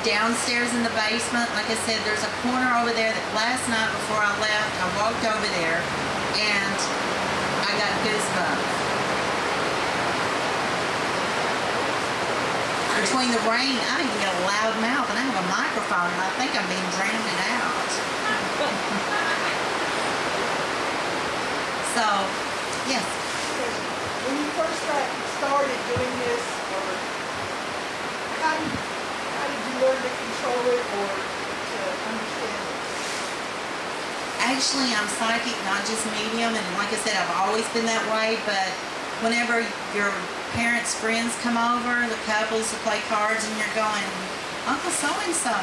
Downstairs in the basement, like I said, there's a corner over there that last night before I left, I walked over there and I got goosebumps. Between the rain, I didn't get a loud mouth and I have a microphone and I think I'm being drowned out. So, yes. When you first got started doing this, or how did you learn to control it or to understand it? Actually, I'm psychic, not just medium, and like I said, I've always been that way, but whenever your parents' friends come over, the couples who play cards, and you're going, Uncle so-and-so,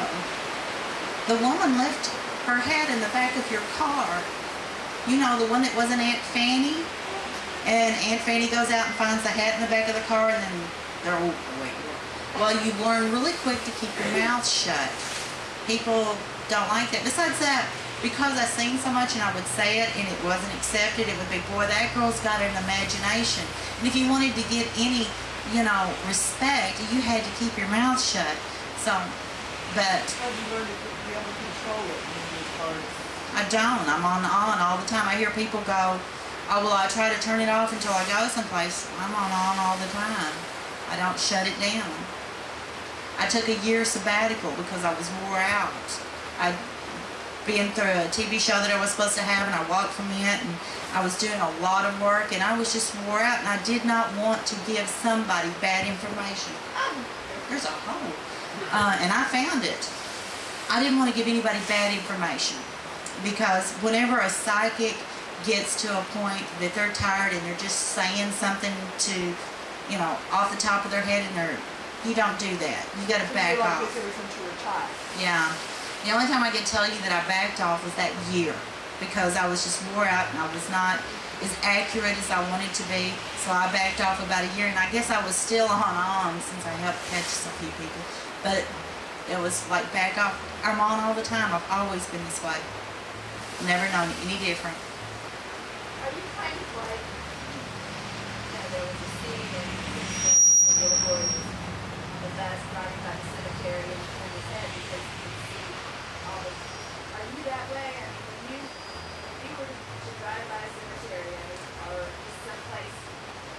the woman left her hat in the back of your car. You know, the one that wasn't Aunt Fanny, and Aunt Fanny goes out and finds the hat in the back of the car, and then they're, oh, wait. Well, you learn really quick to keep your mouth shut. People don't like that. Besides that, because I sing so much and I would say it and it wasn't accepted, it would be, boy, that girl's got an imagination. And if you wanted to get any, you know, respect, you had to keep your mouth shut. So, but... How did you learn to be able to control it in these cards? I don't. I'm on all the time. I hear people go, oh, well, I try to turn it off until I go someplace. I'm on all the time. I don't shut it down. I took a year sabbatical because I was wore out. I'd been through a TV show that I was supposed to have, and I walked from it, and I was doing a lot of work, and I was just wore out, and I did not want to give somebody bad information. Oh, there's a hole. And I found it. I didn't want to give anybody bad information, because whenever a psychic gets to a point that they're tired and they're just saying something to, you know, off the top of their head, and you don't do that. You got to back off. Yeah. The only time I can tell you that I backed off was that year, because I was just wore out and I was not as accurate as I wanted to be. So I backed off about a year, and I guess I was still on since I helped catch a few people. But it was like back off. I'm on all the time. I've always been this way. Never known any different. Are you kind of like, there was a scene in the word, the vast driving by the cemetery and turn his head because you can see all the... Are you that way? I mean, if you were to drive by a cemetery or someplace,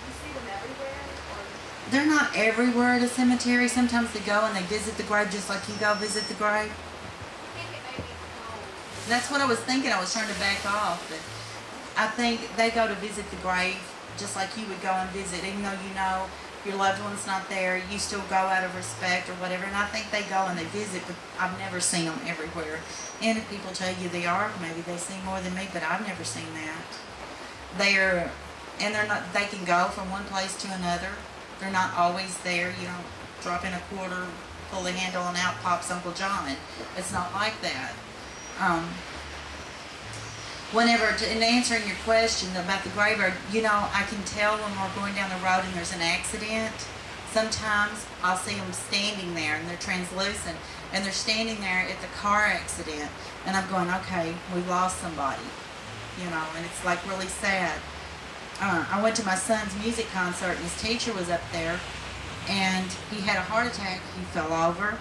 you see them everywhere? Or... They're not everywhere at a cemetery. Sometimes they go and they visit the grave just like you go visit the grave. I think it may be cold. That's what I was thinking. I was trying to back off. But I think they go to visit the grave just like you would go and visit, even though you know your loved one's not there, you still go out of respect or whatever. And I think they go and they visit, but I've never seen them everywhere. And if people tell you they are, maybe they see more than me, but I've never seen that. They're not, they can go from one place to another. They're not always there. You don't drop in a quarter, pull the handle, and out pops Uncle John. It's not like that. In answering your question about the graveyard, you know, I can tell when we're going down the road and there's an accident. Sometimes I'll see them standing there and they're translucent, and they're standing there at the car accident, and I'm going, okay, we lost somebody, you know, and it's like really sad. I went to my son's music concert and his teacher was up there, and he had a heart attack. He fell over,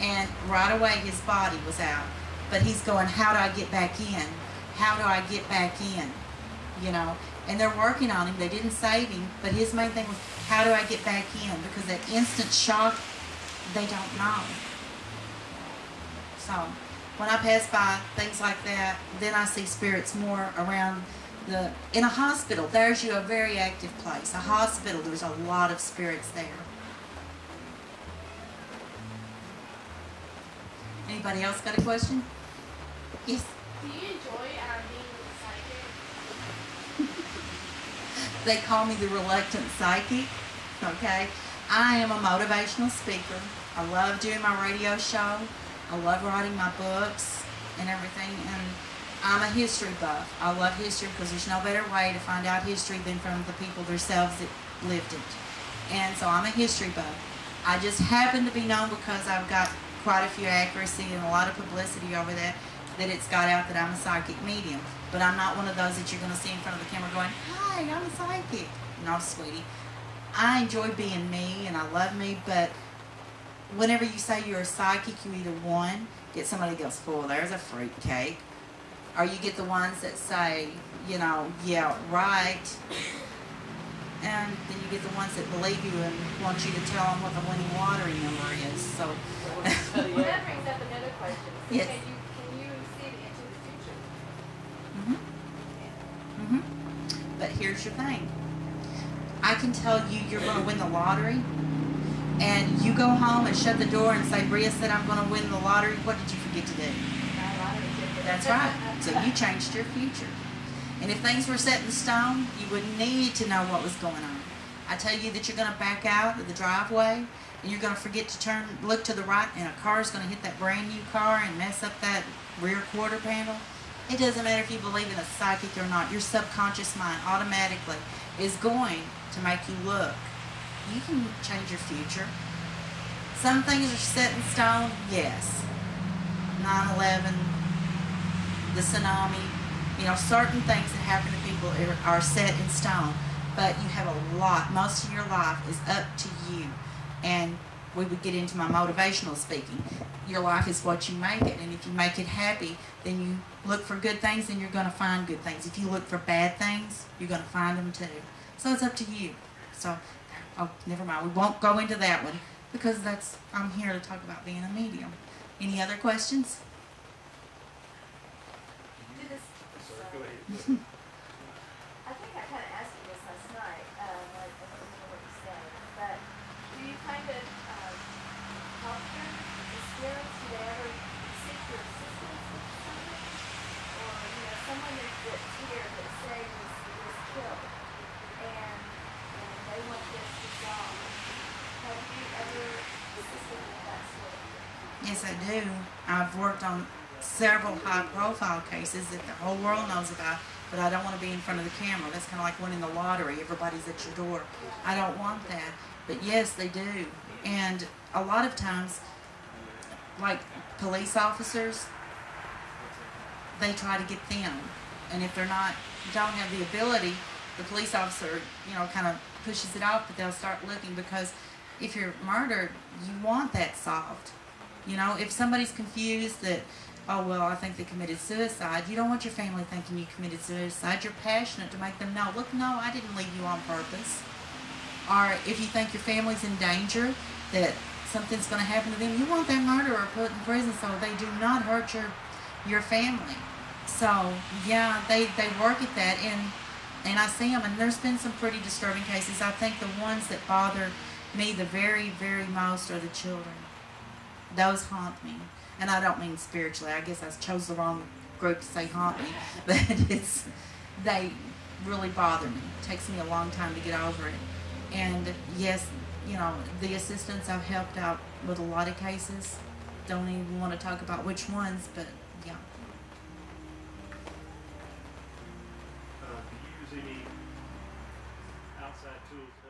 and right away his body was out. But he's going, how do I get back in? How do I get back in? You know, and they're working on him. They didn't save him, but his main thing was, how do I get back in? Because that instant shock, they don't know. So when I pass by things like that, then I see spirits more around in a hospital. There's a very active place. A hospital, there's a lot of spirits there. Anybody else got a question? Yes? Do you enjoy being psychic? They call me the reluctant psychic, okay? I am a motivational speaker. I love doing my radio show. I love writing my books and everything. And I'm a history buff. I love history because there's no better way to find out history than from the people themselves that lived it. And so I'm a history buff. I just happen to be known because I've got quite a few accuracy and a lot of publicity over that it's got out that I'm a psychic medium. But I'm not one of those that you're going to see in front of the camera going, "Hi, I'm a psychic." No, sweetie. I enjoy being me and I love me, but whenever you say you're a psychic, you either one, get somebody that goes, "Oh, there's a fruitcake," or you get the ones that say, you know, "Yeah, right," and then you get the ones that believe you and want you to tell them what the winning lottery number is. So Well, that brings up another question. So yes. Can you see into the future? But here's your thing. I can tell you you're going to win the lottery, and you go home and shut the door and say, "Bria said I'm going to win the lottery." What did you forget to do? That's right. So you changed your future. And if things were set in stone, you would need to know what was going on. I tell you that you're going to back out of the driveway, and you're going to forget to look to the right, and a car is going to hit that brand new car and mess up that rear quarter panel. It doesn't matter if you believe in a psychic or not. Your subconscious mind automatically is going to make you look. You can change your future. Some things are set in stone, yes. 9/11, the tsunami, you know, certain things that happen to people are set in stone. But you have a lot, most of your life is up to you. And we would get into my motivational speaking. Your life is what you make it, and if you make it happy, then you look for good things and you're going to find good things. If you look for bad things, you're going to find them too. So it's up to you. So, oh, never mind. We won't go into that one because I'm here to talk about being a medium. Any other questions? Go ahead. I think I kind of asked you this last night, I don't remember what you said, but do you kind of help them, the spirits, do they ever seek your assistance with something? Or, you know, someone that's here that say was killed, and they want this resolved. Have you ever assisted with that sort of thing? Yes, I do. I've worked on several high-profile cases that the whole world knows about, but I don't want to be in front of the camera. That's kind of like winning the lottery. Everybody's at your door. I don't want that. But yes, they do. And a lot of times, like police officers, they try to get them. And if don't have the ability, the police officer, you know, kind of pushes it off, but they'll start looking, because if you're murdered, you want that solved. You know, if somebody's confused that, "Oh, well, I think they committed suicide," you don't want your family thinking you committed suicide. You're passionate to make them know, "Look, no, I didn't leave you on purpose." Or if you think your family's in danger, that something's going to happen to them, you want that murderer put in prison so they do not hurt your family. So, yeah, they work at that, and I see them, and there's been some pretty disturbing cases. I think the ones that bother me the very, very most are the children. Those haunt me. And I don't mean spiritually. I guess I chose the wrong group to say haunt me. But they really bother me. It takes me a long time to get over it. And yes, you know, the assistants I've helped out with a lot of cases. Don't even want to talk about which ones, but yeah. Do you use any outside tools to